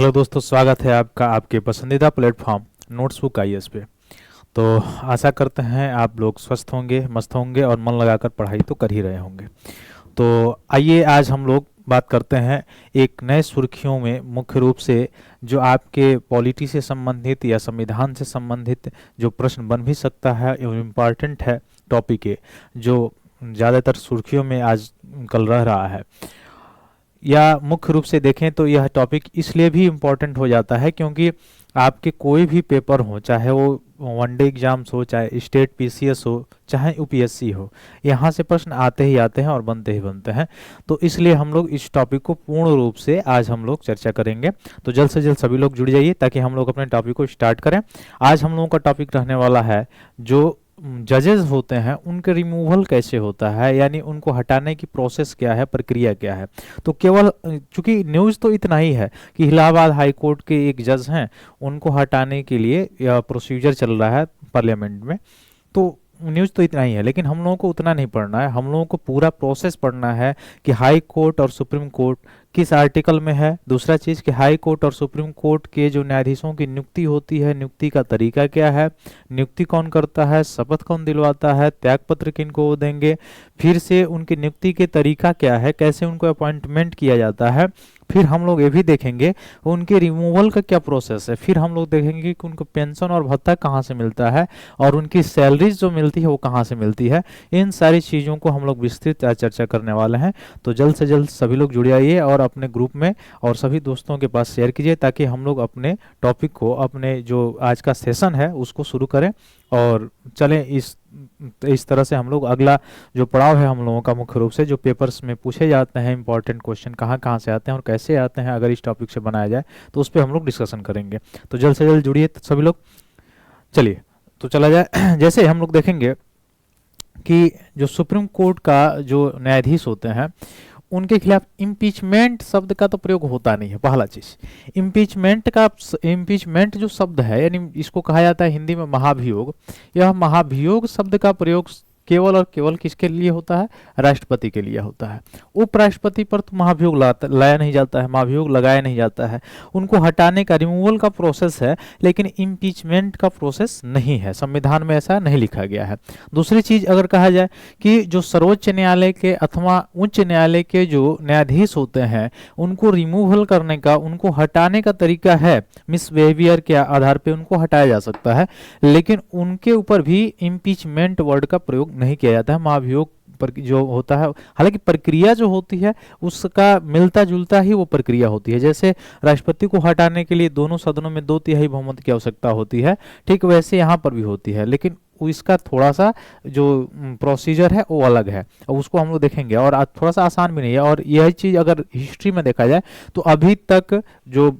Hello दोस्तों, स्वागत है आपका आपके पसंदीदा प्लेटफॉर्म नोट्सबुक आईएएस पे। तो आशा करते हैं आप लोग स्वस्थ होंगे, मस्त होंगे और मन लगाकर पढ़ाई तो कर ही रहे होंगे। तो आइए आज हम लोग बात करते हैं एक नए सुर्खियों में, मुख्य रूप से जो आपके पॉलिटी से संबंधित या संविधान से संबंधित जो प्रश्न बन भी सकता है एवं इम्पॉर्टेंट है टॉपिक है, जो ज़्यादातर सुर्खियों में आज कल रह रहा है। या मुख्य रूप से देखें तो यह टॉपिक इसलिए भी इम्पोर्टेंट हो जाता है क्योंकि आपके कोई भी पेपर हो, चाहे वो वनडे एग्जाम्स हो, चाहे स्टेट पीसीएस हो, चाहे यूपीएससी हो, यहाँ से प्रश्न आते ही आते हैं और बनते ही बनते हैं। तो इसलिए हम लोग इस टॉपिक को पूर्ण रूप से आज हम लोग चर्चा करेंगे। तो जल्द से जल्द सभी लोग जुड़ जाइए ताकि हम लोग अपने टॉपिक को स्टार्ट करें। आज हम लोगों का टॉपिक रहने वाला है जो जजेस होते हैं उनके रिमूवल कैसे होता है, यानी उनको हटाने की प्रोसेस क्या है, प्रक्रिया क्या है। तो केवल चूंकि न्यूज़ तो इतना ही है कि इलाहाबाद हाई कोर्ट के एक जज हैं, उनको हटाने के लिए यह प्रोसीजर चल रहा है पार्लियामेंट में। तो न्यूज़ तो इतना ही है, लेकिन हम लोगों को उतना नहीं पढ़ना है, हम लोगों को पूरा प्रोसेस पढ़ना है कि हाई कोर्ट और सुप्रीम कोर्ट किस आर्टिकल में है। दूसरा चीज़ कि हाई कोर्ट और सुप्रीम कोर्ट के जो न्यायाधीशों की नियुक्ति होती है, नियुक्ति का तरीका क्या है, नियुक्ति कौन करता है, शपथ कौन दिलवाता है, त्यागपत्र किनको वो देंगे, फिर से उनकी नियुक्ति के तरीका क्या है, कैसे उनको अपॉइंटमेंट किया जाता है। फिर हम लोग ये भी देखेंगे उनके रिमूवल का क्या प्रोसेस है। फिर हम लोग देखेंगे कि उनको पेंशन और भत्ता कहाँ से मिलता है और उनकी सैलरीज जो मिलती है वो कहाँ से मिलती है। इन सारी चीज़ों को हम लोग विस्तृत चर्चा करने वाले हैं। तो जल्द से जल्द सभी लोग जुड़ आइए और अपने ग्रुप में और सभी दोस्तों के पास शेयर कीजिए ताकि हम लोग अपने टॉपिक को, अपने जो आज का सेशन है उसको शुरू करें और चलें। इस तरह से हम लोग अगला जो पड़ाव है हम लोगों का, मुख्य रूप से जो पेपर्स में पूछे जाते हैं इंपॉर्टेंट क्वेश्चन कहाँ कहाँ से आते हैं और कैसे आते हैं, अगर इस टॉपिक से बनाया जाए तो उस पर हम लोग डिस्कशन करेंगे। तो जल्द से जल्द जुड़िए सभी लोग। चलिए तो चला जाए। जैसे हम लोग देखेंगे कि जो सुप्रीम कोर्ट का जो न्यायाधीश होते हैं उनके खिलाफ इम्पीचमेंट शब्द का तो प्रयोग होता नहीं है। पहला चीज, इम्पीचमेंट जो शब्द है, यानी इसको कहा जाता है हिंदी में महाभियोग। यह महाभियोग शब्द का प्रयोग केवल और केवल किसके लिए होता है? राष्ट्रपति के लिए होता है। उपराष्ट्रपति पर तो महाभियोग लाया नहीं जाता है, महाभियोग लगाया नहीं जाता है। उनको हटाने का, रिमूवल का प्रोसेस है, लेकिन इम्पीचमेंट का प्रोसेस नहीं है। संविधान में ऐसा नहीं लिखा गया है। दूसरी चीज अगर कहा जाए कि जो सर्वोच्च न्यायालय के अथवा उच्च न्यायालय के जो न्यायाधीश होते हैं उनको रिमूवल करने का, उनको हटाने का तरीका है, मिसबिहेवियर के आधार पर उनको हटाया जा सकता है, लेकिन उनके ऊपर भी इम्पीचमेंट वर्ड का प्रयोग नहीं किया जाता है। महाभियोग पर जो होता है, हालांकि प्रक्रिया जो होती है उसका मिलता जुलता ही वो प्रक्रिया होती है। जैसे राष्ट्रपति को हटाने के लिए दोनों सदनों में 2/3 बहुमत की आवश्यकता होती है, ठीक वैसे यहाँ पर भी होती है, लेकिन इसका थोड़ा सा जो प्रोसीजर है वो अलग है और उसको हम लोग देखेंगे। और थोड़ा सा आसान भी नहीं है। और यह चीज़ अगर हिस्ट्री में देखा जाए तो अभी तक जो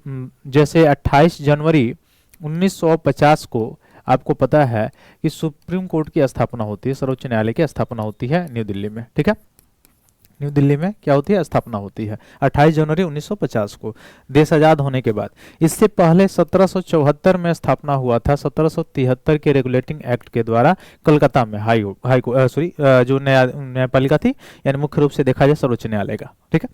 जैसे 28 जनवरी 1950 को आपको पता है कि सुप्रीम कोर्ट की स्थापना होती है, सर्वोच्च न्यायालय की स्थापना होती है न्यू दिल्ली में। ठीक है, न्यू दिल्ली में क्या होती है? स्थापना होती है 28 जनवरी 1950 को, देश आज़ाद होने के बाद। इससे पहले 1774 में स्थापना हुआ था, 1773 के रेगुलेटिंग एक्ट के द्वारा कलकत्ता में जो न्यायपालिका थी, यानी मुख्य रूप से देखा जाए सर्वोच्च न्यायालय का। ठीक है,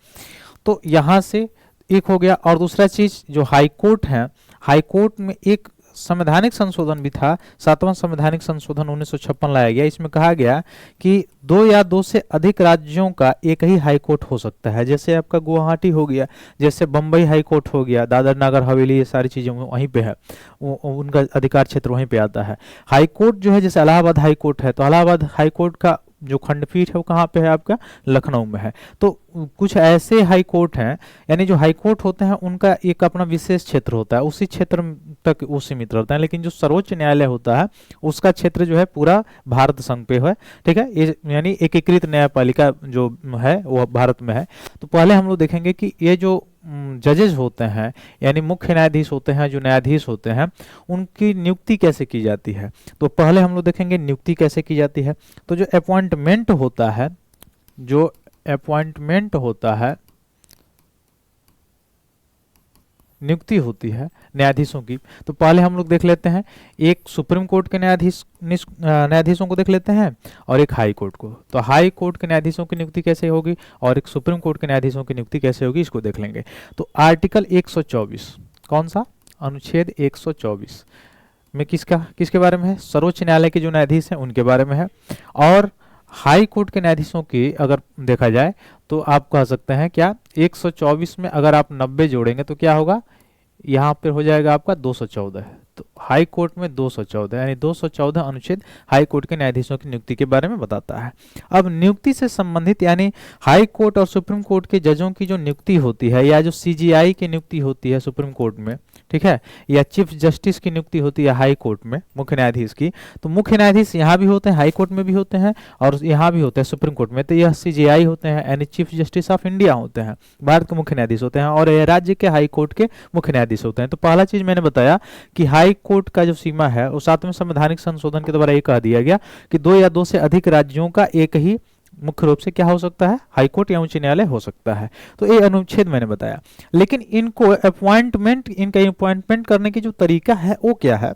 तो यहाँ से एक हो गया। और दूसरा चीज जो हाई कोर्ट है, हाई कोर्ट में एक संवैधानिक संशोधन भी था, 7वां संवैधानिक संशोधन 1956 लाया गया। इसमें कहा गया कि 2 या 2 से अधिक राज्यों का एक ही हाई कोर्ट हो सकता है। जैसे आपका गुवाहाटी हो गया, जैसे बम्बई हाई कोर्ट हो गया, दादर नगर हवेली, ये सारी चीजें वहीं पे है, उनका अधिकार क्षेत्र वहीं पे आता है। हाई कोर्ट जो है, जैसे इलाहाबाद हाई कोर्ट है, तो इलाहाबाद हाई कोर्ट का जो खंडपीठ है वो कहाँ पे है? आपका लखनऊ में है। तो कुछ ऐसे हाई कोर्ट हैं, यानी जो हाई कोर्ट होते हैं उनका एक अपना विशेष क्षेत्र होता है, उसी क्षेत्र तक वो सीमित रहता है। लेकिन जो सर्वोच्च न्यायालय होता है उसका क्षेत्र जो है पूरा भारत संघ पे है। ठीक है, ये यानी एकीकृत न्यायपालिका जो है वो भारत में है। तो पहले हम लोग देखेंगे कि ये जो जजेस होते हैं, यानी मुख्य न्यायाधीश होते हैं, जो न्यायाधीश होते हैं, उनकी नियुक्ति कैसे की जाती है। तो पहले हम लोग देखेंगे नियुक्ति कैसे की जाती है। तो जो अपॉइंटमेंट होता है, जो अपॉइंटमेंट होता है, नियुक्ति होती है न्यायाधीशों की, तो पहले हम लोग देख लेते हैं एक सुप्रीम कोर्ट के न्यायाधीशों को देख लेते हैं और एक हाई कोर्ट को। तो हाई कोर्ट के न्यायाधीशों की नियुक्ति कैसे होगी और एक सुप्रीम कोर्ट के न्यायाधीशों की नियुक्ति कैसे होगी, इसको देख लेंगे। तो आर्टिकल 124, कौन सा? अनुच्छेद 124 में किसके बारे में है? सर्वोच्च न्यायालय के जो न्यायाधीश हैं उनके बारे में है। और हाई कोर्ट के न्यायाधीशों की अगर देखा जाए तो आप कह सकते हैं क्या, 124 में अगर आप 90 जोड़ेंगे तो क्या होगा, यहाँ पर हो जाएगा आपका 214। तो हाई कोर्ट में 214 यानी 214 अनुच्छेद हाई कोर्ट के न्यायाधीशों की नियुक्ति के बारे में बताता है। अब नियुक्ति से संबंधित यानी हाई कोर्ट और सुप्रीम कोर्ट के जजों की जो नियुक्ति होती है या जो सीजीआई की नियुक्ति होती है सुप्रीम कोर्ट में, ठीक है, या चीफ जस्टिस की नियुक्ति होती है हाई कोर्ट में मुख्य न्यायाधीश की, तो मुख्य न्यायाधीश यहाँ भी होते हैं, हाई कोर्ट में भी होते हैं और यहाँ भी होते हैं सुप्रीम कोर्ट में। तो यह सीजीआई होते हैं यानी चीफ जस्टिस ऑफ इंडिया होते हैं, भारत के मुख्य न्यायाधीश होते हैं, और यह राज्य के हाई कोर्ट के मुख्य न्यायाधीश होते हैं। तो पहला चीज मैंने बताया कि हाई कोर्ट का जो सीमा है वो 7वें संवैधानिक संशोधन के द्वारा ये कह दिया गया कि 2 या 2 से अधिक राज्यों का एक ही मुख्य रूप से क्या हो सकता है, हाई कोर्ट या उच्च न्यायालय हो सकता है। तो ये अनुच्छेद मैंने बताया। लेकिन इनका अपॉइंटमेंट करने की जो तरीका है वो क्या है?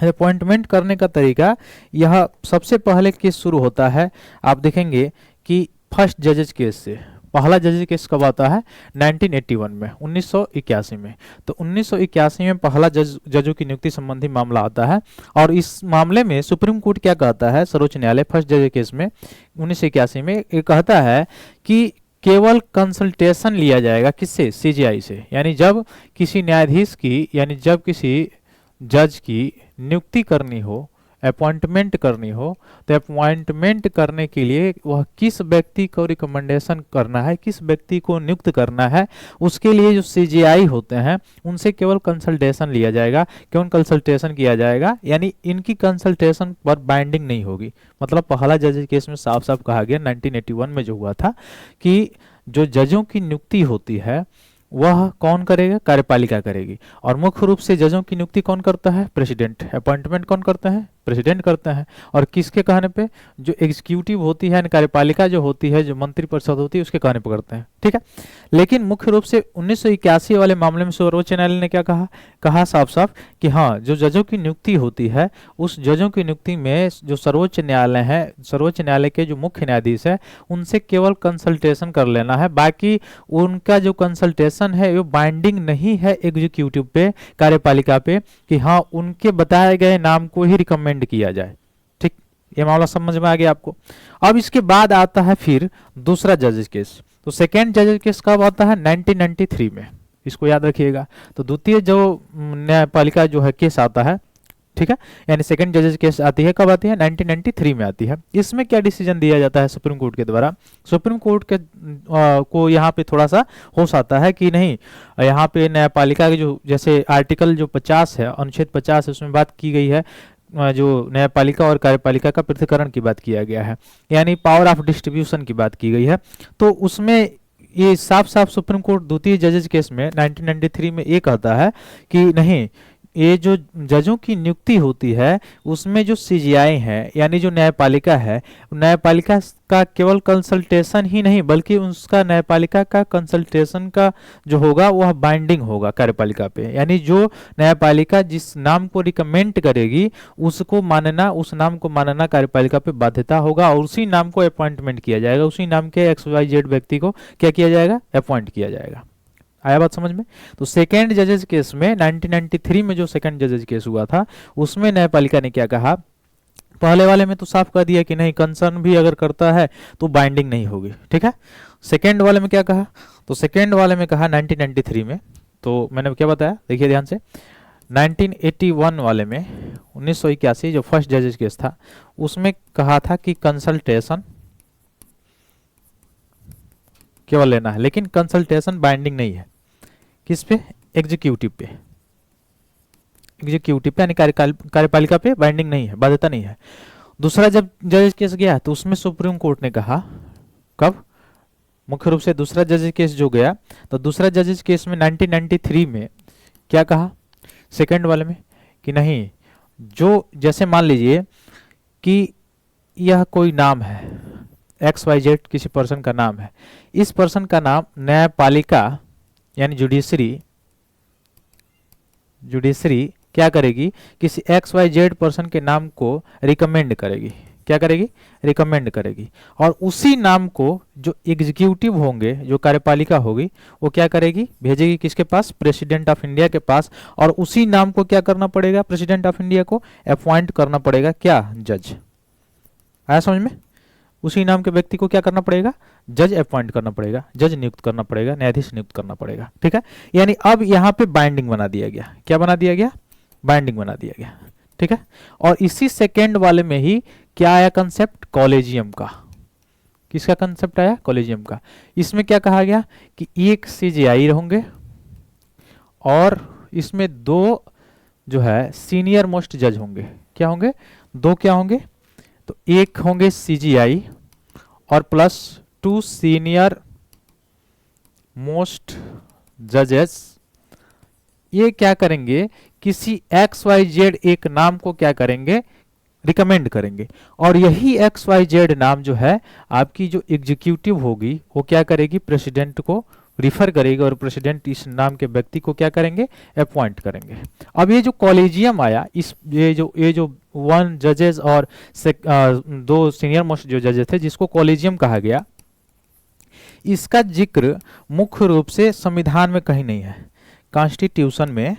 अपॉइंटमेंट करने का तरीका यह सबसे पहले केस शुरू होता है, आप देखेंगे कि फर्स्ट जजेस केस से। पहला जजेस केस कब आता है? 1981 में, 1981 में। तो 1981 में पहला जजों की नियुक्ति संबंधी मामला आता है और इस मामले में सुप्रीम कोर्ट क्या कहता है, सर्वोच्च न्यायालय फर्स्ट जज केस में 1981 में ये कहता है कि केवल कंसल्टेशन लिया जाएगा, किससे? सीजीआई से। यानी जब किसी न्यायाधीश की यानी जब किसी जज की नियुक्ति करनी हो, अपॉइंटमेंट करनी हो, तो अपॉइंटमेंट करने के लिए वह किस व्यक्ति को रिकमेंडेशन करना है, किस व्यक्ति को नियुक्त करना है, उसके लिए जो सीजीआई होते हैं उनसे केवल कंसल्टेशन लिया जाएगा। केवल कंसल्टेशन किया जाएगा यानी इनकी कंसल्टेशन पर बाइंडिंग नहीं होगी। मतलब पहला जज केस में साफ साफ कहा गया 1981 में जो हुआ था कि जो जजों की नियुक्ति होती है वह कौन करेगा? कार्यपालिका करेगी। और मुख्य रूप से जजों की नियुक्ति कौन करता है? प्रेसिडेंट। अपॉइंटमेंट कौन करता है? प्रेसिडेंट करता है। और किसके कहने पे? जो एग्जीक्यूटिव होती है, कार्यपालिका जो होती है, जो मंत्रिपरिषद होती है, उसके कहने पे करते हैं, ठीक है। लेकिन मुख्य रूप से 1981 वाले मामले में सर्वोच्च न्यायालय ने क्या कहा साफ साफ कि हाँ, जो जजों की नियुक्ति होती है उस जजों की नियुक्ति में जो सर्वोच्च न्यायालय है, सर्वोच्च न्यायालय के जो मुख्य न्यायाधीश है उनसे केवल कंसल्टेशन कर लेना है। बाकी उनका जो कंसल्टेशन है वो बाइंडिंग नहीं है एग्जीक्यूटिव पे, कार्यपालिका पे, कि हाँ उनके बताए गए नाम को ही रिकमेंड किया जाए। ठीक, ये मामला समझ में आ गया आपको। अब इसके बाद आता है फिर दूसरा जजेस केस। तो सेकेंड जजेस केस कब आता है? 1993 में, इसको याद रखिएगा। तो द्वितीय जो न्यायपालिका जो है केस आता है, ठीक है, यानी सेकंड जजेस केस आती है, कब आती है? 1993 में आती है। इसमें क्या डिसीजन दिया जाता है सुप्रीम कोर्ट के द्वारा? सुप्रीम कोर्ट के को यहाँ पे थोड़ा सा होश आता है कि नहीं, यहाँ पे न्यायपालिका के जो जैसे आर्टिकल जो 50 है, अनुच्छेद 50 है, उसमें बात की गई है जो न्यायपालिका और कार्यपालिका का पृथक्करण की बात किया गया है, यानी पावर ऑफ डिस्ट्रीब्यूशन की बात की गई है। तो उसमें ये साफ साफ सुप्रीम कोर्ट द्वितीय जजेस केस में 1993 में ये कहता है कि नहीं, ये जो जजों की नियुक्ति होती है उसमें जो सीजीआई है यानी जो न्यायपालिका है, न्यायपालिका का केवल कंसल्टेशन ही नहीं बल्कि उसका न्यायपालिका का कंसल्टेशन का जो होगा वह बाइंडिंग होगा कार्यपालिका पे। यानी जो न्यायपालिका जिस नाम को रिकमेंड करेगी उसको मानना, उस नाम को मानना कार्यपालिका पे बाध्यता होगा और उसी नाम को अपॉइंटमेंट किया जाएगा, उसी नाम के XYZ व्यक्ति को क्या किया जाएगा? अपॉइंट किया जाएगा। आया बात समझ में? तो सेकेंड जजेस केस में 1993 में जो सेकेंड जजेस केस हुआ था उसमें न्यायपालिका ने क्या कहा? पहले वाले में तो साफ कर दिया कि नहीं, कंसर्न भी अगर करता है तो बाइंडिंग नहीं होगी, ठीक है। सेकेंड वाले में क्या कहा? तो सेकेंड वाले में कहा 1993 में, तो मैंने क्या बताया देखिए ध्यान से, 1981 वाले में 1981 जो फर्स्ट जजेस केस था उसमें कहा था कि कंसल्टेशन केवल लेना है, लेकिन कंसल्टेशन बाइंडिंग नहीं है। किस पे? एग्जीक्यूटिव पे, एग्जीक्यूटिव पे यानी कार्यपालिका पे बाइंडिंग नहीं है, बाध्यता नहीं है। दूसरा जब जजेस केस गया तो उसमें सुप्रीम कोर्ट ने कहा, कब? मुख्य रूप से दूसरा जजेस केस जो गया तो दूसरा जजेस केस में 1993 में क्या कहा? सेकंड वाले में कि नहीं, जो जैसे मान लीजिए कि यह कोई नाम है XYZ, किसी पर्सन का नाम है, इस पर्सन का नाम न्यायपालिका यानी जुडिशरी क्या करेगी? किसी XYZ पर्सन के नाम को रिकमेंड करेगी। क्या करेगी, रिकमेंड करेगी। और उसी नाम को जो एग्जीक्यूटिव होंगे, जो कार्यपालिका होगी, वो क्या करेगी, भेजेगी किसके पास, प्रेसिडेंट ऑफ इंडिया के पास। और उसी नाम को क्या करना पड़ेगा, प्रेसिडेंट ऑफ इंडिया को अपॉइंट करना पड़ेगा, क्या, जज। आया समझ में? उसी नाम के व्यक्ति को क्या करना पड़ेगा, जज अपॉइंट करना पड़ेगा, जज नियुक्त करना पड़ेगा, न्यायाधीश नियुक्त करना पड़ेगा। ठीक है, यानी अब यहाँ पे बाइंडिंग बना दिया गया। क्या बना दिया गया, बाइंडिंग बना दिया गया। ठीक है, और इसी सेकेंड वाले में ही क्या आया कंसेप्ट, कॉलेजियम का। किसका कंसेप्ट आया, कॉलेजियम का। इसमें क्या कहा गया कि एक सीजेआई होंगे और इसमें दो जो है सीनियर मोस्ट जज होंगे। क्या होंगे, दो क्या होंगे, तो एक होंगे सीजीआई और प्लस 2 सीनियर मोस्ट जजेस। ये क्या करेंगे, किसी XYZ एक नाम को क्या करेंगे, रिकमेंड करेंगे। और यही XYZ नाम जो है आपकी जो एग्जीक्यूटिव होगी वो क्या करेगी, प्रेसिडेंट को रिफर करेगी और प्रेसिडेंट इस नाम के व्यक्ति को क्या करेंगे, अपॉइंट करेंगे। अब ये जो कॉलेजियम आया, इस ये जो 1 जजेस और 2 सीनियर मोस्ट जो जजेस थे, जिसको कॉलेजियम कहा गया, इसका जिक्र मुख्य रूप से संविधान में कहीं नहीं है। कॉन्स्टिट्यूशन में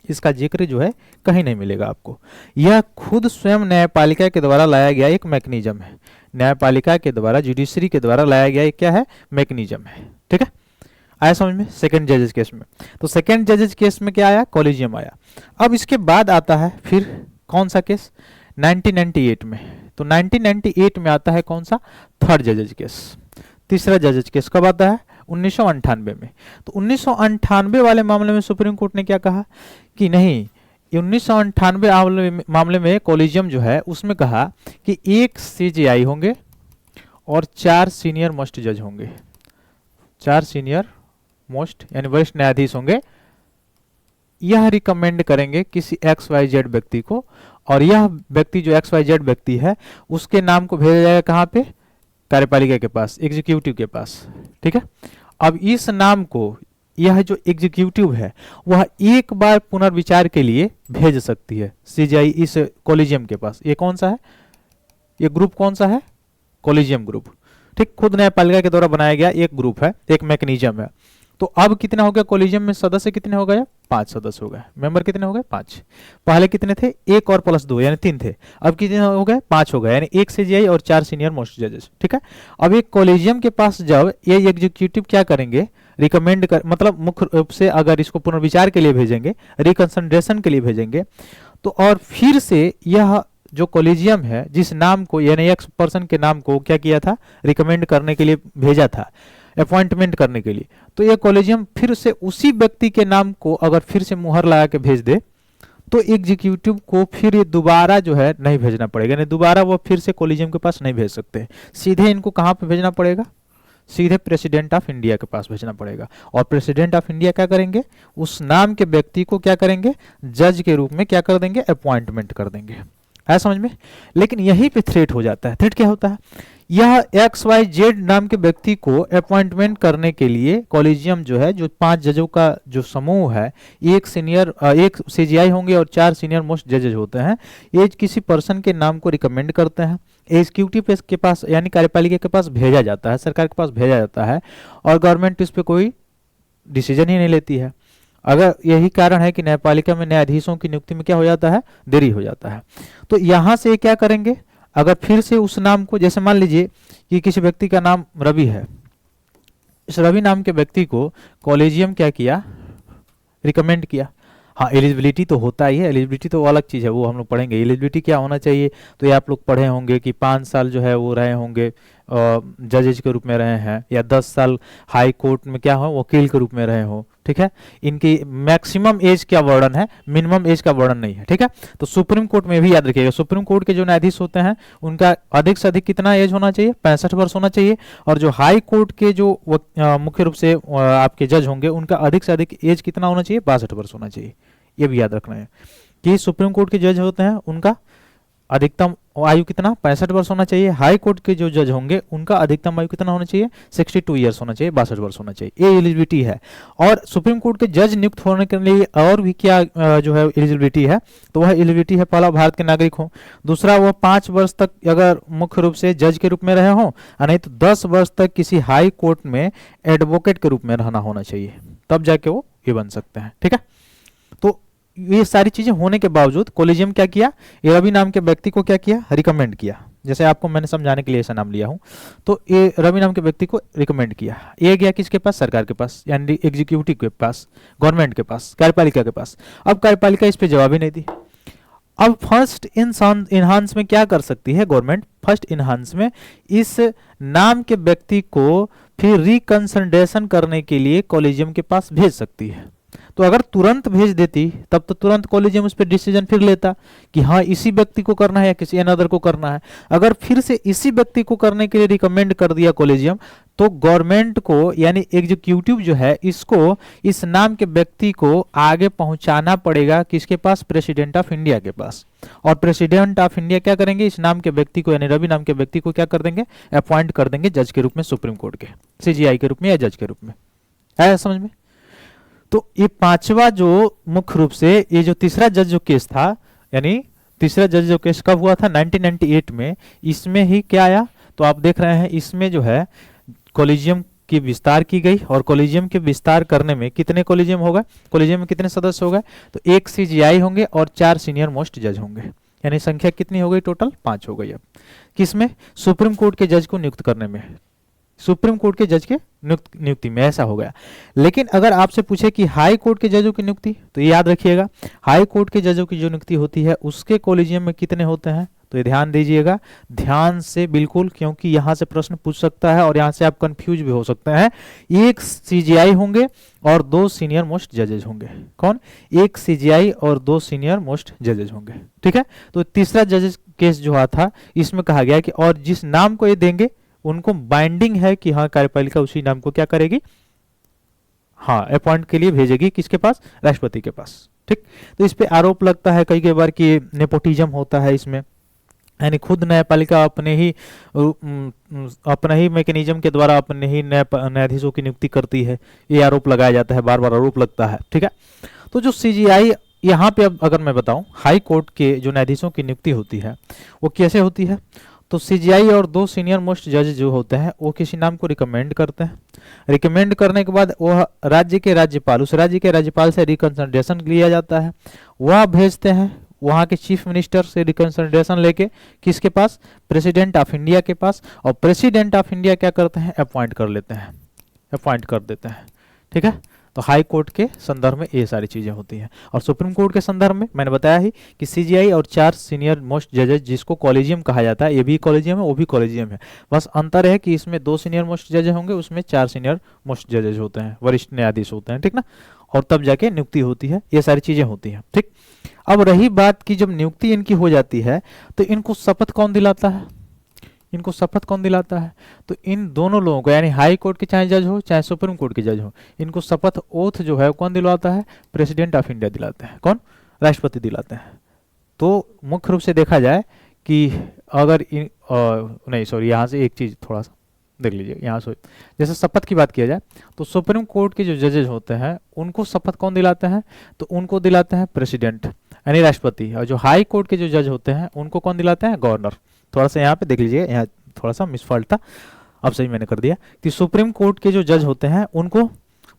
इसका जिक्र जो है कहीं नहीं मिलेगा आपको। यह खुद स्वयं न्यायपालिका के द्वारा लाया गया एक मैकेनिज्म है। न्यायपालिका के द्वारा, जुडिशरी के द्वारा लाया गया एक क्या है, मैकेनिज्म है। ठीक है, आया समझ में? सेकंड जजेस केस में, तो सेकंड जजेस केस में क्या आया, कॉलेजियम आया। अब इसके बाद आता है फिर कौन सा केस, 1998 में। तो 1998 में आता है कौन सा, थर्ड जजेस केस। तीसरा जजेस केस कब आता है, 1998 में। तो 1998 वाले मामले में सुप्रीम कोर्ट ने क्या कहा कि नहीं, 1998 मामले में कॉलेजियम जो है उसमें कहा कि एक सीजेआई होंगे और 4 सीनियर मोस्ट जज होंगे। 4 सीनियर मोस्ट यानी वरिष्ठ न्यायाधीश होंगे। यह रिकमेंड करेंगे किसी XYZ व्यक्ति को, और यह व्यक्ति जो XYZ व्यक्ति है उसके नाम को भेजा जाएगा कहाँ पे, कार्यपालिका के पास, एग्जीक्यूटिव के पास। ठीक है, अब इस नाम को यह जो एग्जीक्यूटिव है वह एक बार पुनर्विचार के लिए भेज सकती है सीजीआई इस कॉलेजियम के पास। ये कौन सा है, ये ग्रुप कौन सा है, कॉलेजियम ग्रुप। ठीक, खुद न्यायपालिका के द्वारा बनाया गया एक ग्रुप है, एक मैकेनिज्म है। तो अब कितना हो गया, कॉलेजियम में सदस्य कितने हो गए, 5 सदस्य हो गए। मेंबर कितने हो गए, 5। पहले कितने थे, 1 और प्लस 2 यानी 3 थे। अब कितने हो गए, 5 हो गए, यानी 1 सीजीआई और 4 सीनियर मोस्ट जजेस। ठीक है, अब एक कॉलेजियम के पास जब ये एग्जीक्यूटिव क्या करेंगे, रिकमेंड कर, मतलब मुख्य रूप से अगर इसको पुनर्विचार के लिए भेजेंगे, रिकंसिडरेशन के लिए भेजेंगे, तो और फिर से यह जो कॉलेजियम है जिस नाम को यानी एक पर्सन के नाम को क्या किया था, रिकमेंड करने के लिए भेजा था, अपॉइंटमेंट करने के लिए, तो ये कॉलेजियम फिर से उसी व्यक्ति के नाम को अगर फिर से मुहर लगा के भेज दे तो एग्जीक्यूटिव को फिर ये दोबारा जो है नहीं भेजना पड़ेगा, यानी दोबारा वो फिर से कॉलेजियम के पास नहीं भेज सकते। सीधे इनको कहाँ पे भेजना पड़ेगा, सीधे प्रेसिडेंट ऑफ इंडिया के पास भेजना पड़ेगा। और प्रेसिडेंट ऑफ इंडिया क्या करेंगे, उस नाम के व्यक्ति को क्या करेंगे, जज के रूप में क्या कर देंगे, अपॉइंटमेंट कर देंगे। है समझ में? लेकिन यहीं पे थ्रेट हो जाता है। थ्रेट क्या होता है, यह XYZ नाम के व्यक्ति को अपॉइंटमेंट करने के लिए कॉलेजियम जो है, जो 5 जजों का जो समूह है, एक सीजीआई होंगे और 4 सीनियर मोस्ट जजेज होते हैं, ये किसी पर्सन के नाम को रिकमेंड करते हैं, एग्जीक्यूटिव के पास यानी कार्यपालिका के पास भेजा जाता है, सरकार के पास भेजा जाता है, और गवर्नमेंट इस पर कोई डिसीजन ही नहीं लेती है। अगर यही कारण है कि न्यायपालिका में न्यायाधीशों की नियुक्ति में क्या हो जाता है, देरी हो जाता है। तो यहां से क्या करेंगे, अगर फिर से उस नाम को, जैसे मान लीजिए कि किसी व्यक्ति का नाम रवि है, इस रवि नाम के व्यक्ति को कॉलेजियम क्या किया, रिकमेंड किया। हाँ, एलिजिबिलिटी तो होता ही है, एलिजिबिलिटी तो अलग चीज़ है, वो हम लोग पढ़ेंगे। एलिजिबिलिटी क्या होना चाहिए, तो ये आप लोग पढ़े होंगे कि 5 साल जो है वो रहे होंगे जजेज के रूप में रहे हैं, या 10 साल हाई कोर्ट में क्या हो, वकील के रूप में रहे हो। ठीक है, इनकी मैक्सिमम एज क्या वर्णन है, मिनिमम एज का वर्णन नहीं है। ठीक है, तो सुप्रीम कोर्ट में भी याद रखिएगा, सुप्रीम कोर्ट के जो न्यायाधीश होते हैं उनका अधिक से अधिक कितना एज होना चाहिए, 65 वर्ष होना चाहिए। और जो हाई कोर्ट के जो मुख्य रूप से आपके जज होंगे उनका अधिक से अधिक एज कितना होना चाहिए, 62 वर्ष होना चाहिए। ये भी याद रखना है कि सुप्रीम कोर्ट के जज होते हैं उनका अधिकतम आयु कितना 65 वर्ष होना चाहिए। हाई कोर्ट के जो जज होंगे उनका अधिकतम आयु कितना होना चाहिए 62 ईयर्स होना चाहिए, 62 वर्ष होना चाहिए। ये एलिजिबिलिटी है। और सुप्रीम कोर्ट के जज नियुक्त होने के लिए और भी क्या जो है एलिजिबिलिटी है, तो वह एलिजिबिलिटी है, पहला भारत के नागरिक हो, दूसरा वह 5 वर्ष तक अगर मुख्य रूप से जज के रूप में रहे हों, नहीं तो 10 वर्ष तक किसी हाई कोर्ट में एडवोकेट के रूप में रहना होना चाहिए, तब जाके वो ये बन सकते हैं। ठीक है, तो ये सारी चीजें होने के बावजूद कॉलेजियम क्या किया, ये रवि नाम के व्यक्ति को क्या किया, रिकमेंड किया। जैसे आपको मैंने समझाने के लिए ऐसा नाम लिया हूं, तो ये रवि नाम के व्यक्ति को रिकमेंड किया। ये गया किसके पास, सरकार के पास, यानी एग्जीक्यूटिव के पास, गवर्नमेंट के पास, कार्यपालिका के पास। अब कार्यपालिका इस पे जवाब ही नहीं दी। अब फर्स्ट इनहांस में क्या कर सकती है गवर्नमेंट, फर्स्ट इनहांस में इस नाम के व्यक्ति को फिर रिकंसिडरेशन करने के लिए कॉलेजियम के पास भेज सकती है। तो अगर तुरंत भेज देती तब तो तुरंत कॉलेजियम उस पर डिसीजन फिर लेता कि हाँ इसी व्यक्ति को करना है या किसी अनदर को करना है। अगर फिर से इसी व्यक्ति को करने के लिए रिकमेंड कर दिया कॉलेजियम, तो गवर्नमेंट को यानी एग्जीक्यूटिव जो है इसको इस नाम के व्यक्ति को आगे पहुंचाना पड़ेगा किसके पास, प्रेसिडेंट ऑफ इंडिया के पास। और प्रेसिडेंट ऑफ इंडिया क्या करेंगे, इस नाम के व्यक्ति को यानी रवि नाम के व्यक्ति को क्या कर देंगे, अपॉइंट कर देंगे जज के रूप में, सुप्रीम कोर्ट के सीजीआई के रूप में या जज के रूप में। आया समझ में। तो ये पांचवा जो मुख्य रूप से ये जो तीसरा जज जो केस था, यानी तीसरा जज जो केस कब हुआ था 1998 में, इसमें ही क्या आया, तो आप देख रहे हैं इसमें जो है कॉलेजियम की विस्तार की गई। और कॉलेजियम के विस्तार करने में कितने कॉलेजियम होगा, कॉलेजियम में कितने सदस्य हो गए, तो 1 सीजीआई होंगे और 4 सीनियर मोस्ट जज होंगे, यानी संख्या कितनी हो गई, टोटल 5 हो गई। अब किसमें, सुप्रीम कोर्ट के जज को नियुक्त करने में, सुप्रीम कोर्ट के जज के नियुक्ति में ऐसा हो गया। लेकिन अगर आपसे पूछे कि हाई कोर्ट के जजों की नियुक्ति, तो ये याद रखिएगा हाई कोर्ट के जजों की जो नियुक्ति होती है उसके कॉलेजियम में कितने होते हैं, तो ये ध्यान दीजिएगा, ध्यान से बिल्कुल, क्योंकि यहां से प्रश्न पूछ सकता है और यहां से आप कंफ्यूज भी हो सकते हैं। 1 सीजीआई होंगे और 2 सीनियर मोस्ट जजेज होंगे। कौन, 1 सीजीआई और 2 सीनियर मोस्ट जजेज होंगे। ठीक है, तो तीसरा जजेज केस जो हुआ था इसमें कहा गया कि और जिस नाम को ये देंगे उनको बाइंडिंग है कि हाँ कार्यपालिका उसी नाम को क्या करेगी, हाँ अपॉइंट के लिए भेजेगी किसके पास, राष्ट्रपति के पास। ठीक, तो इस पे आरोप लगता है कई बार कि नेपोटिज्म होता है इसमें, यानी खुद न्यायपालिका अपने ही मैकेनिज्म के द्वारा अपने ही न्यायाधीशों की नियुक्ति करती है, ये आरोप लगाया जाता है, बार बार आरोप लगता है। ठीक है, तो जो सीजीआई यहाँ पे अब अगर मैं बताऊं हाई कोर्ट के जो न्यायाधीशों की नियुक्ति होती है वो कैसे होती है, तो सीजीआई और 2 सीनियर मोस्ट जज जो होते हैं वो किसी नाम को रिकमेंड करते हैं। रिकमेंड करने के बाद वह राज्य के राज्यपाल, उस राज्य के राज्यपाल से रिकंसिडरेशन लिया जाता है, वह भेजते हैं वहाँ के चीफ मिनिस्टर से रिकंसिडरेशन लेके किसके पास, प्रेसिडेंट ऑफ इंडिया के पास। और प्रेसिडेंट ऑफ इंडिया क्या करते हैं, अपॉइंट कर लेते हैं, अपॉइंट कर देते हैं। ठीक है, तो हाई कोर्ट के संदर्भ में ये सारी चीजें होती हैं। और सुप्रीम कोर्ट के संदर्भ में मैंने बताया ही कि सीजीआई और 4 सीनियर मोस्ट जजेज जिसको कॉलेजियम कहा जाता है, ये भी कॉलेजियम है वो भी कॉलेजियम है, बस अंतर है कि इसमें 2 सीनियर मोस्ट जजेज होंगे, उसमें 4 सीनियर मोस्ट जजेज होते हैं, वरिष्ठ न्यायाधीश होते हैं। ठीक ना, और तब जाके नियुक्ति होती है, ये सारी चीजें होती हैं। ठीक, अब रही बात की जब नियुक्ति इनकी हो जाती है तो इनको शपथ कौन दिलाता है, इनको शपथ कौन दिलाता है, तो इन दोनों लोगों को यानी हाई कोर्ट के चाहे जज हो चाहे सुप्रीम कोर्ट के जज हो, इनको शपथ ओथ जो है कौन दिलवाता है, प्रेसिडेंट ऑफ इंडिया दिलाते हैं। कौन, राष्ट्रपति दिलाते हैं। तो मुख्य रूप से देखा जाए कि अगर नहीं सॉरी यहाँ से एक चीज थोड़ा सा देख लीजिए, यहाँ से जैसे शपथ की बात किया जाए तो सुप्रीम कोर्ट के जो जजेज होते हैं उनको शपथ कौन दिलाते हैं, तो उनको दिलाते हैं प्रेसिडेंट यानी राष्ट्रपति। और जो हाई कोर्ट के जो जज होते हैं उनको कौन दिलाते हैं, गवर्नर। थोड़ा सा यहाँ पे देख लीजिए, यहाँ थोड़ा सा मिसफॉल्ट था, अब सही मैंने कर दिया कि सुप्रीम कोर्ट के जो जज होते हैं उनको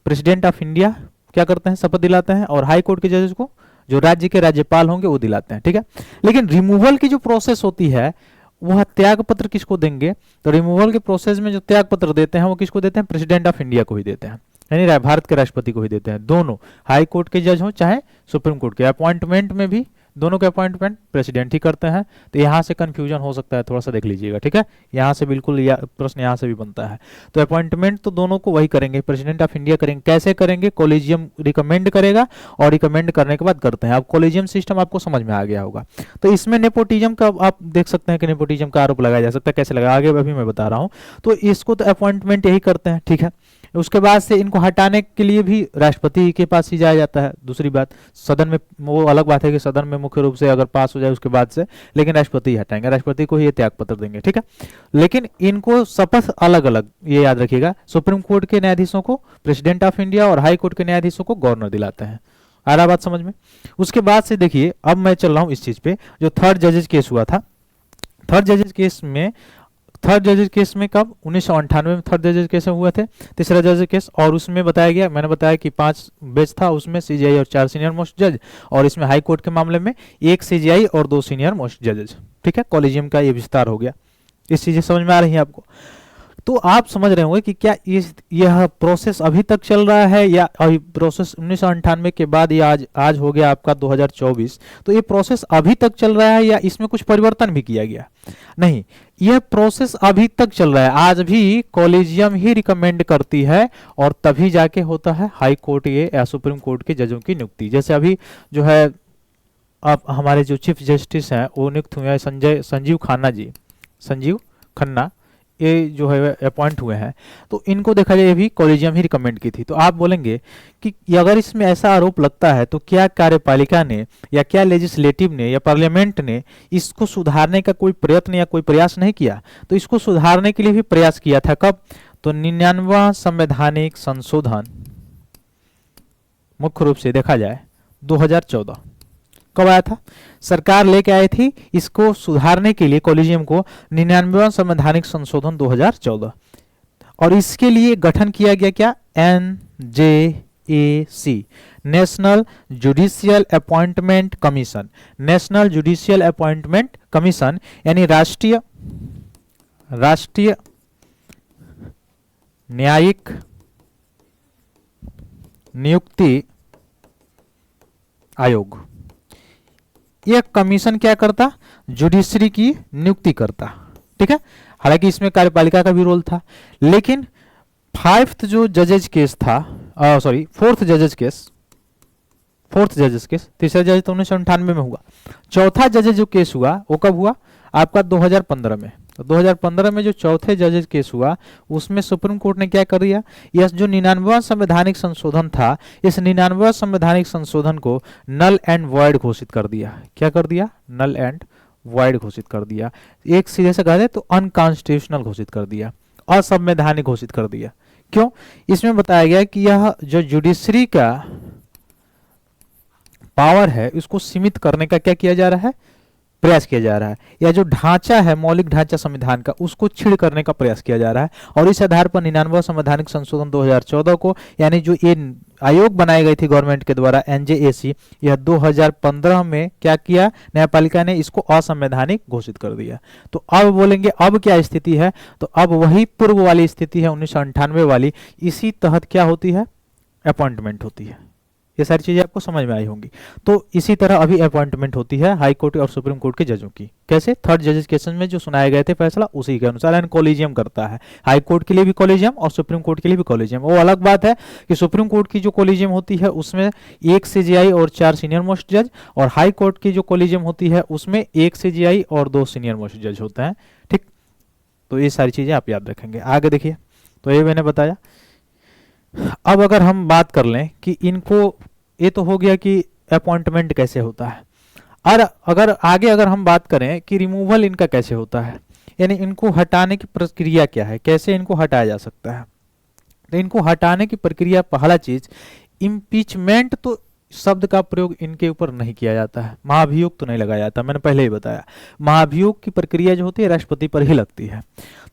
प्रेसिडेंट ऑफ इंडिया क्या करते हैं, शपथ दिलाते हैं, और हाई कोर्ट के जजेस को जो राज्य के राज्यपाल होंगे वो दिलाते हैं। ठीक है, लेकिन रिमूवल की जो प्रोसेस होती है वह त्याग पत्र किसको देंगे, तो रिमूवल के प्रोसेस में जो त्याग पत्र देते हैं वो किसको देते हैं, प्रेसिडेंट ऑफ इंडिया को ही देते हैं, यानी भारत के राष्ट्रपति को ही देते हैं। दोनों हाई कोर्ट के जज हो चाहे सुप्रीम कोर्ट के, अपॉइंटमेंट में भी दोनों के अपॉइंटमेंट प्रेसिडेंट ही करते हैं। तो यहाँ से कंफ्यूजन हो सकता है, थोड़ा सा देख लीजिएगा। ठीक है, यहाँ से बिल्कुल प्रश्न यहाँ से भी बनता है। तो अपॉइंटमेंट तो दोनों को वही करेंगे, प्रेसिडेंट ऑफ इंडिया करेंगे। कैसे करेंगे, कॉलेजियम रिकमेंड करेगा और रिकमेंड करने के बाद करते हैं। अब कॉलेजियम सिस्टम आपको समझ में आ गया होगा। तो इसमें नेपोटिज्म का आप देख सकते हैं कि नेपोटिज्म का आरोप लगाया जा सकता है, कैसे लगा आगे अभी मैं बता रहा हूँ। तो इसको तो अपॉइंटमेंट यही करते हैं। ठीक है, उसके बाद से इनको हटाने के लिए भी राष्ट्रपति के पास ही जाया जाता है। दूसरी बात, सदन में वो अलग बात है कि सदन में मुख्य रूप से अगर पास हो जाए उसके बाद से, लेकिन राष्ट्रपति ही हटाएंगे, राष्ट्रपति को ही ये त्याग पत्र देंगे, ठीक है। लेकिन इनको शपथ अलग अलग, ये याद रखिएगा, सुप्रीम कोर्ट के न्यायाधीशों को प्रेसिडेंट ऑफ इंडिया और हाई कोर्ट के न्यायाधीशों को गवर्नर दिलाते हैं। आ रहा बात समझ में। उसके बाद से देखिए, अब मैं चल रहा हूं इस चीज पे, जो थर्ड जजेज केस हुआ था। थर्ड जजेज केस में कब, 1998 में थर्ड जजेज केस हुए थे, तीसरा जजेज केस। और उसमें बताया गया, मैंने बताया कि 5 बेंच था, उसमें सीजीआई और 4 सीनियर मोस्ट जज, और इसमें हाई कोर्ट के मामले में 1 सीजीआई और 2 सीनियर मोस्ट जजेज, ठीक है। कॉलेजियम का ये विस्तार हो गया। इस चीजें समझ में आ रही है आपको। तो आप समझ रहे होंगे कि क्या यह प्रोसेस अभी तक चल रहा है, या अभी प्रोसेस 1998 के बाद, या आज हो गया आपका 2024, तो ये प्रोसेस अभी तक चल रहा है या इसमें कुछ परिवर्तन भी किया गया? नहीं, यह प्रोसेस अभी तक चल रहा है। आज भी कॉलेजियम ही रिकमेंड करती है और तभी जाके होता है हाई कोर्ट ये या सुप्रीम कोर्ट के जजों की नियुक्ति। जैसे अभी जो है, अब हमारे जो चीफ जस्टिस हैं वो नियुक्त हुए हैं संजीव खन्ना, ये जो है अपॉइंट हुए हैं। तो इनको देखा जाए, ये भी कॉलेजियम ही रिकमेंड की थी। तो आप बोलेंगे कि अगर इसमें ऐसा आरोप लगता है तो क्या कार्यपालिका ने या क्या लेजिस्लेटिव ने या पार्लियामेंट ने इसको सुधारने का कोई प्रयत्न या कोई प्रयास नहीं किया? तो इसको सुधारने के लिए भी प्रयास किया था। कब? तो 99वां संवैधानिक संशोधन, मुख्य रूप से देखा जाए 2014। कब आया था? सरकार लेके आई थी इसको सुधारने के लिए, कॉलेजियम को, 99वां संवैधानिक संशोधन 2014। और इसके लिए गठन किया गया क्या? NJAC, national judicial appointment commission. National judicial appointment commission यानी राष्ट्रीय न्यायिक नियुक्ति आयोग। यह कमीशन क्या करता? जुडिशरी की नियुक्ति करता, ठीक है। हालांकि इसमें कार्यपालिका का भी रोल था, लेकिन फोर्थ जजेज केस, तीसरा जज तो 1998 में हुआ। चौथा जजेज जो केस हुआ वो कब हुआ? आपका 2015 में। तो 2015 में जो चौथे जजेज केस हुआ, उसमें सुप्रीम कोर्ट ने क्या कर दिया? यह जो 99वां संवैधानिक संशोधन था, इस 99वां संवैधानिक संशोधन को नल एंड वॉइड घोषित कर दिया। क्या कर दिया? नल एंड वॉइड घोषित कर दिया। एक सीधे से कह दे तो अनकॉन्स्टिट्यूशनल घोषित कर दिया, असंवैधानिक घोषित कर दिया। क्यों? इसमें बताया गया कि यह जो जुडिशरी का पावर है, उसको सीमित करने का क्या किया जा रहा है? प्रयास किया जा रहा है। या जो ढांचा है, मौलिक ढांचा संविधान का, उसको छीड़ करने का प्रयास किया जा रहा है। और इस आधार पर 99वां संवैधानिक संशोधन 2014 को, यानी जो ये आयोग बनाई गई थी गवर्नमेंट के द्वारा, NJAC, यह 2015 में क्या किया? न्यायपालिका ने इसको असंवैधानिक घोषित कर दिया। तो अब बोलेंगे अब क्या स्थिति है? तो अब वही पूर्व वाली स्थिति है, 1998 वाली। इसी तहत क्या होती है? अपॉइंटमेंट होती है। ये सारी चीजें आपको समझ में आई होंगी। तो इसी तरह अभी अपॉइंटमेंट होती है हाई कोर्ट और सुप्रीम कोर्ट के जजों की। कैसे? थर्ड जजेस केस में जो सुनाए गए थे फैसला, उसी के अनुसार एंड कॉलेजियम करता है। हाई कोर्ट के लिए भी कॉलेजियम और सुप्रीम कोर्ट के लिए भी कॉलेजियम। वो अलग बात है कि सुप्रीम कोर्ट की जो कॉलेजियम होती है उसमें 1 CJI और 4 सीनियर मोस्ट जज, और हाई कोर्ट की जो कॉलेजियम होती है उसमें 1 CJI और 2 सीनियर मोस्ट जज होते हैं, ठीक। तो ये सारी चीजें आप याद रखेंगे। आगे देखिए, तो ये मैंने बताया। अब अगर हम बात कर लें कि इनको, ये तो हो गया कि अपॉइंटमेंट कैसे होता है, और अगर हम बात करें कि रिमूवल इनका कैसे होता है, यानी इनको हटाने की प्रक्रिया क्या है, कैसे इनको हटाया जा सकता है। तो इनको हटाने की प्रक्रिया, पहला चीज, इम्पीचमेंट तो शब्द का प्रयोग इनके ऊपर नहीं किया जाता है, महाभियोग तो नहीं लगाया जाता, मैंने पहले ही बताया। महाभियोग की प्रक्रिया जो होती है राष्ट्रपति पर ही लगती है।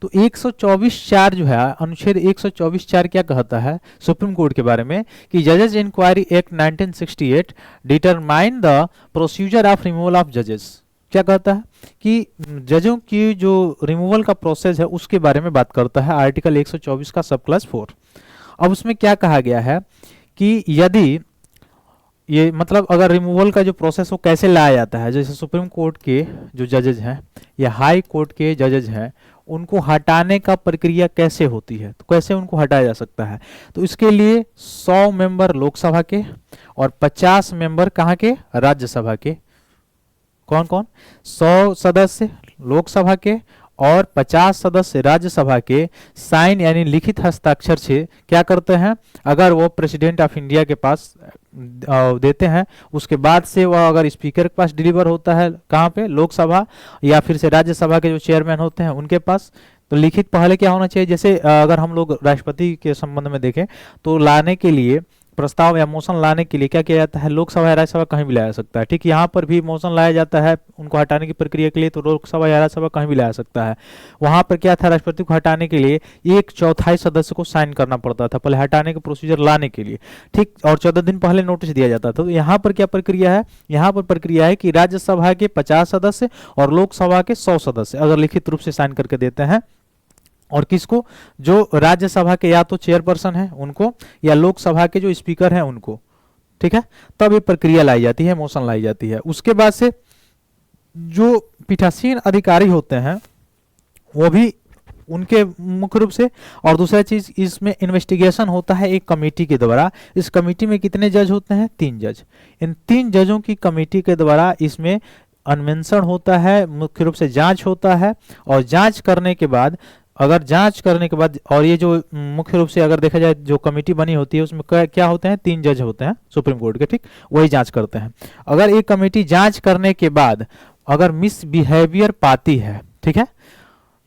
तो 124(4) जो है, अनुच्छेद 124(4) क्या कहता है सुप्रीम कोर्ट के बारे में कि जजेस inquiry act 1968 determine the procedure of removal of जजेस। क्या कहता है कि जजों की जो रिमूवल का प्रोसेस है उसके बारे में बात करता है, आर्टिकल 124 का सब क्लास 4। अब उसमें क्या कहा गया है कि यदि ये, मतलब अगर रिमूवल का जो प्रोसेस वो कैसे लाया जाता है, जैसे सुप्रीम कोर्ट के जो जजेज हैं या हाई कोर्ट के जजेज हैं, उनको हटाने का प्रक्रिया कैसे होती है, तो कैसे उनको हटाया जा सकता है। तो इसके लिए 100 मेंबर लोकसभा के और 50 मेंबर कहाँ के? राज्यसभा के। कौन कौन? 100 सदस्य लोकसभा के और 50 सदस्य राज्यसभा के साइन यानी लिखित हस्ताक्षर से क्या करते हैं, अगर वो प्रेसिडेंट ऑफ इंडिया के पास देते हैं, उसके बाद से वह अगर स्पीकर के पास डिलीवर होता है, कहाँ पे, लोकसभा या फिर से राज्यसभा के जो चेयरमैन होते हैं उनके पास, तो लिखित पहले क्या होना चाहिए, जैसे अगर हम लोग राष्ट्रपति के संबंध में देखें तो लाने के लिए प्रस्ताव या मोशन लाने के लिए क्या किया जाता है, लोकसभा या राज्यसभा कहीं भी लाया जा सकता है। ठीक, यहाँ पर भी मोशन लाया जाता है उनको हटाने की प्रक्रिया के लिए, तो लोकसभा या राज्यसभा कहीं भी लाया सकता है। वहां पर क्या था, राष्ट्रपति को हटाने के लिए 1/4 सदस्य को साइन करना पड़ता था पहले हटाने के प्रोसीजर लाने के लिए। ठीक, और 14 दिन पहले नोटिस दिया जाता था। तो यहाँ पर क्या प्रक्रिया है, यहाँ पर प्रक्रिया है कि राज्यसभा के 50 सदस्य और लोकसभा के 100 सदस्य अगर लिखित रूप से साइन करके देते हैं, और किसको, जो राज्यसभा के या तो चेयरपर्सन है उनको या लोकसभा के जो स्पीकर हैं उनको, ठीक है, तब ये प्रक्रिया लाई जाती है, मोशन लाई जाती है। उसके बाद से जो पीठासीन अधिकारी होते हैं वो भी उनके मुख्य रूप से, और दूसरा चीज इसमें इन्वेस्टिगेशन होता है एक कमेटी के द्वारा। इस कमेटी में कितने जज होते हैं, 3 जज। इन 3 जजों की कमेटी के द्वारा इसमें अन्वेषण होता है, मुख्य रूप से जांच होता है, और जांच करने के बाद, अगर जांच करने के बाद, और ये जो मुख्य रूप से अगर देखा जाए जो कमेटी बनी होती है उसमें क्या होते हैं, 3 जज होते हैं सुप्रीम कोर्ट के, ठीक, वही जांच करते हैं। अगर एक कमेटी जांच करने के बाद अगर मिसबिहेवियर पाती है, ठीक है,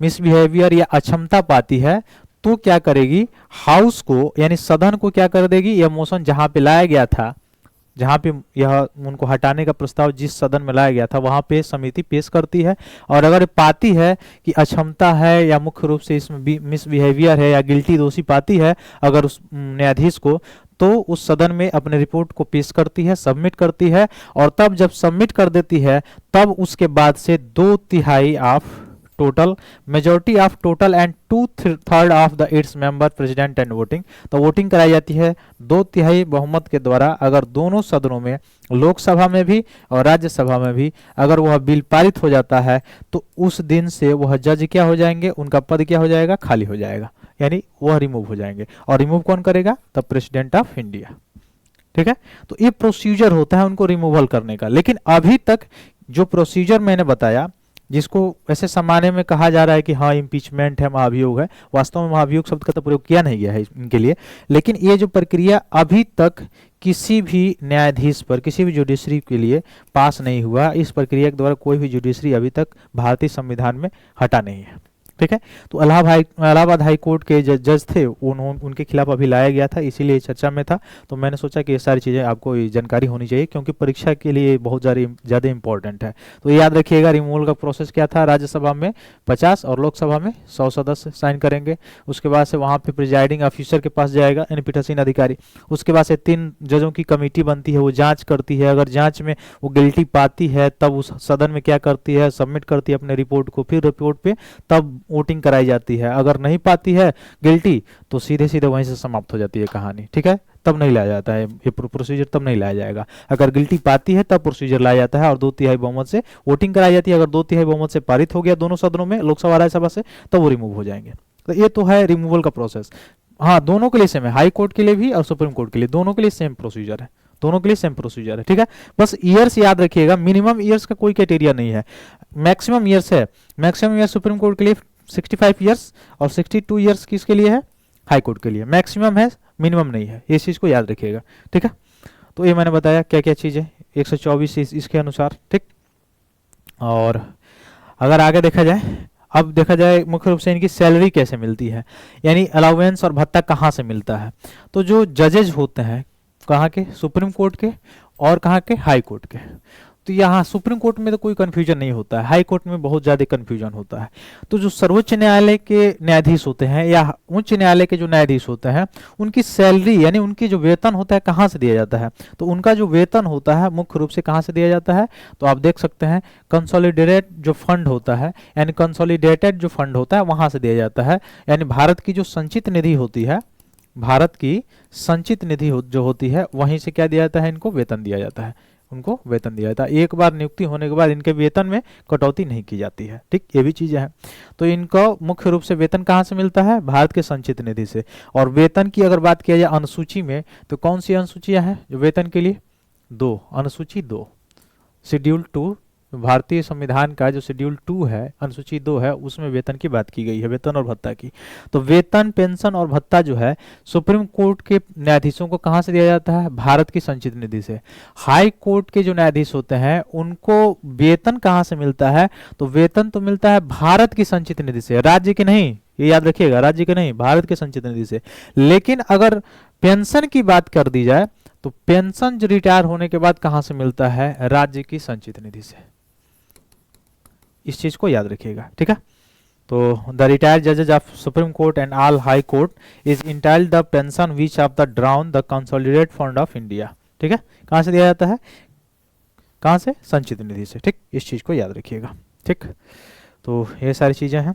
मिसबिहेवियर या अक्षमता पाती है, तो क्या करेगी, हाउस को यानी सदन को क्या कर देगी, यह मोशन जहां पे लाया गया था, जहां पे यह उनको हटाने का प्रस्ताव जिस सदन में लाया गया था वहां पे समिति पेश करती है, और अगर पाती है कि अक्षमता है या मुख्य रूप से इसमें मिसबिहेवियर है या गिल्टी दोषी पाती है अगर उस न्यायाधीश को, तो उस सदन में अपने रिपोर्ट को पेश करती है, सबमिट करती है, और तब जब सबमिट कर देती है तब उसके बाद से 2/3 of total, majority of total and 2/3 of the its member president and voting, तो वोटिंग कराई जाती है 2/3 बहुमत के द्वारा। अगर दोनों सदनों में, लोकसभा में भी और राज्यसभा में भी, अगर वह बिल पारित हो जाता है तो उस दिन से वह जज क्या हो जाएंगे, उनका पद क्या हो जाएगा, खाली हो जाएगा, यानी वह रिमूव हो जाएंगे। और रिमूव कौन करेगा, द प्रेसिडेंट ऑफ इंडिया। ठीक है, तो ये प्रोसीजर होता है उनको रिमूवल करने का। लेकिन अभी तक जो प्रोसीजर मैंने बताया, जिसको ऐसे सामान्य में कहा जा रहा है कि हाँ इम्पीचमेंट है, महाभियोग है, वास्तव में महाभियोग शब्द का तो प्रयोग किया नहीं गया है इनके लिए। लेकिन ये जो प्रक्रिया अभी तक किसी भी न्यायाधीश पर, किसी भी जुडिशरी के लिए पास नहीं हुआ। इस प्रक्रिया के द्वारा कोई भी जुडिशरी अभी तक भारतीय संविधान में हटा नहीं है। ठीक है, तो इलाहाबाद हाई कोर्ट के जज थे, उनके खिलाफ अभी लाया गया था, इसीलिए चर्चा में था। तो मैंने सोचा कि ये सारी चीज़ें आपको जानकारी होनी चाहिए, क्योंकि परीक्षा के लिए बहुत ज़्यादा इंपॉर्टेंट है। तो याद रखिएगा, रिमूवल का प्रोसेस क्या था, राज्यसभा में 50 और लोकसभा में 100 सदस्य साइन करेंगे। उसके बाद से वहाँ पे प्रिजाइडिंग ऑफिसर के पास जाएगा, यानी पीठासीन अधिकारी। उसके बाद से 3 जजों की कमेटी बनती है, वो जाँच करती है। अगर जाँच में वो गिल्टी पाती है तब उस सदन में क्या करती है, सबमिट करती है अपने रिपोर्ट को, फिर रिपोर्ट पे तब वोटिंग कराई जाती है। अगर नहीं पाती है गिल्टी तो सीधे सीधे वहीं से समाप्त हो जाती है कहानी। ठीक है, तब नहीं लाया जाता है ये प्रोसीजर, तब नहीं लाया जाएगा। अगर गिल्टी पाती है तब प्रोसीजर लाया जाता है और 2/3 बहुमत से वोटिंग कराई जाती है। अगर 2/3 बहुमत से पारित हो गया दोनों सदनों में, लोकसभा राज्यसभा से, तब वो रिमूव हो जाएंगे। तो ये तो है रिमूवल का प्रोसेस। हाँ, दोनों के लिए सेम है, हाई कोर्ट के लिए भी और सुप्रीम कोर्ट के लिए, दोनों के लिए सेम प्रोसीजर है, दोनों के लिए सेम प्रोसीजर है। ठीक है, बस ईयर्स याद रखिएगा, मिनिमम ईयर्स का कोई क्राइटेरिया नहीं है, मैक्सिमम ईयर्स है। मैक्सिमम ईयर्स सुप्रीम कोर्ट के लिए 65 ईयर्स और 62 ईयर्स किसके लिए है, हाई कोर्ट के लिए। मैक्सिमम है, मिनिमम नहीं है, इस चीज को याद रखिएगा। ठीक है, तो ये मैंने बताया क्या क्या चीज़ है 124 इसके अनुसार। ठीक, और अगर आगे देखा जाए, अब देखा जाए मुख्य रूप से इनकी सैलरी कैसे मिलती है, यानी अलाउंस और भत्ता कहाँ से मिलता है। तो जो जजेज होते हैं कहाँ के, सुप्रीम कोर्ट के और कहाँ के, हाई कोर्ट के। तो यहाँ सुप्रीम कोर्ट में तो कोई कंफ्यूजन नहीं होता है, हाई कोर्ट में बहुत ज़्यादा कंफ्यूजन होता है। तो जो सर्वोच्च न्यायालय के न्यायाधीश होते हैं या उच्च न्यायालय के जो न्यायाधीश होते हैं, उनकी सैलरी यानी उनकी जो वेतन होता है कहाँ से दिया जाता है। तो उनका जो वेतन होता है मुख्य रूप से कहाँ से दिया जाता है, तो आप देख सकते हैं कंसोलिडेटेड जो फंड होता है, यानी कंसोलिडेटेड जो फंड होता है वहाँ से दिया जाता है। यानी भारत की जो संचित निधि होती है, भारत की संचित निधि जो होती है, वहीं से क्या दिया जाता है, इनको वेतन दिया जाता है, उनको वेतन दिया जाता है। एक बार नियुक्ति होने के बाद इनके वेतन में कटौती नहीं की जाती है। ठीक, ये भी चीजें हैं। तो इनको मुख्य रूप से वेतन कहाँ से मिलता है, भारत के संचित निधि से। और वेतन की अगर बात किया जाए अनुसूची में, तो कौन सी अनुसूचियां हैं जो वेतन के लिए, 2, अनुसूची 2, शेड्यूल 2 भारतीय संविधान का जो शेड्यूल 2 है, अनुसूची 2 है, उसमें वेतन की बात की गई है, वेतन और भत्ता की। तो वेतन, पेंशन और भत्ता जो है सुप्रीम कोर्ट के न्यायाधीशों को कहाँ से दिया जाता है? भारत की संचित निधि से। हाई कोर्ट के जो न्यायाधीश होते हैं उनको वेतन कहाँ से मिलता है? तो वेतन तो मिलता है भारत की संचित निधि से, राज्य की नहीं, ये याद रखिएगा, राज्य की नहीं, भारत की संचित निधि से। लेकिन अगर पेंशन की बात कर दी जाए तो पेंशन जो रिटायर होने के बाद कहां से मिलता है? राज्य की संचित निधि से। इस चीज को याद रखिएगा, ठीक है। तो द रिटायर्ड जजेज of supreme court and all high court is entitled the pension which of the drawn the consolidated fund of India, ठीक है। कहां से दिया जाता है? कहां से? संचित निधि से, ठीक। इस चीज को याद रखिएगा, ठीक। तो ये सारी चीजें हैं।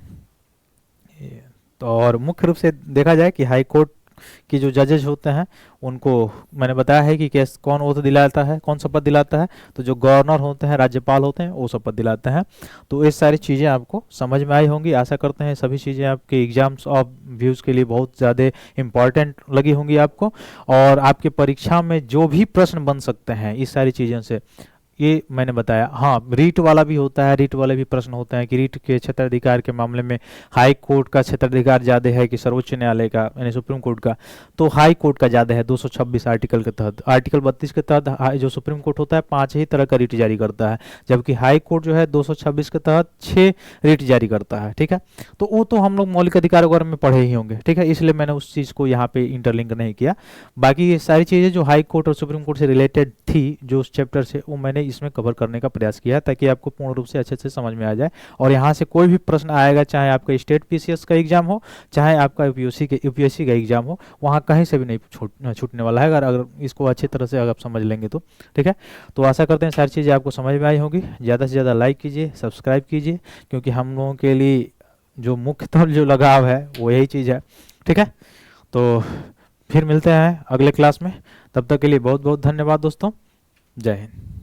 तो और मुख्य रूप से देखा जाए कि हाई कोर्ट कि जो जजेज होते हैं उनको मैंने बताया है कि केस कौन ओथ दिलाता है, कौन शपथ दिलाता है? तो जो गवर्नर होते हैं, राज्यपाल होते हैं, वो शपथ दिलाते हैं। तो ये सारी चीज़ें आपको समझ में आई होंगी, आशा करते हैं सभी चीज़ें आपके एग्जाम्स ऑफ व्यूज़ के लिए बहुत ज़्यादा इंपॉर्टेंट लगी होंगी आपको, और आपके परीक्षा में जो भी प्रश्न बन सकते हैं इस सारी चीज़ों से, ये मैंने बताया। हाँ, रीट वाला भी होता है, रीट वाले भी प्रश्न होते हैं कि रीट के क्षेत्राधिकार के मामले में हाई कोर्ट का क्षेत्राधिकार ज़्यादा है कि सर्वोच्च न्यायालय का, यानी सुप्रीम कोर्ट का? तो हाई कोर्ट का ज़्यादा है 226 आर्टिकल के तहत। आर्टिकल 32 के तहत जो सुप्रीम कोर्ट होता है 5 ही तरह का रीट जारी करता है, जबकि हाई कोर्ट जो है 226 के तहत 6 रीट जारी करता है, ठीक है। तो वो तो हम लोग मौलिक अधिकार वगैरह में पढ़े ही होंगे, ठीक है, इसलिए मैंने उस चीज़ को यहाँ पे इंटरलिंक नहीं किया। बाकी ये सारी चीज़ें जो हाई कोर्ट और सुप्रीम कोर्ट से रिलेटेड थी जो उस चैप्टर से, वो मैंने इसमें कवर करने का प्रयास किया ताकि आपको पूर्ण रूप से अच्छे से समझ में आ जाए। और यहाँ से कोई भी प्रश्न आएगा, चाहे आपका स्टेट पीसीएस का एग्जाम हो, चाहे आपका यूपीएससी का एग्जाम हो, वहाँ कहीं से भी नहीं छूटने वाला है, अगर इसको अच्छी तरह से अगर आप समझ लेंगे तो, ठीक है। तो आशा करते हैं सारी चीज़ें आपको समझ में आई होगी। ज़्यादा से ज़्यादा लाइक कीजिए, सब्सक्राइब कीजिए, क्योंकि हम लोगों के लिए जो मुख्यतः जो लगाव है वो यही चीज़ है, ठीक है। तो फिर मिलते हैं अगले क्लास में, तब तक के लिए बहुत बहुत धन्यवाद दोस्तों। जय हिंद।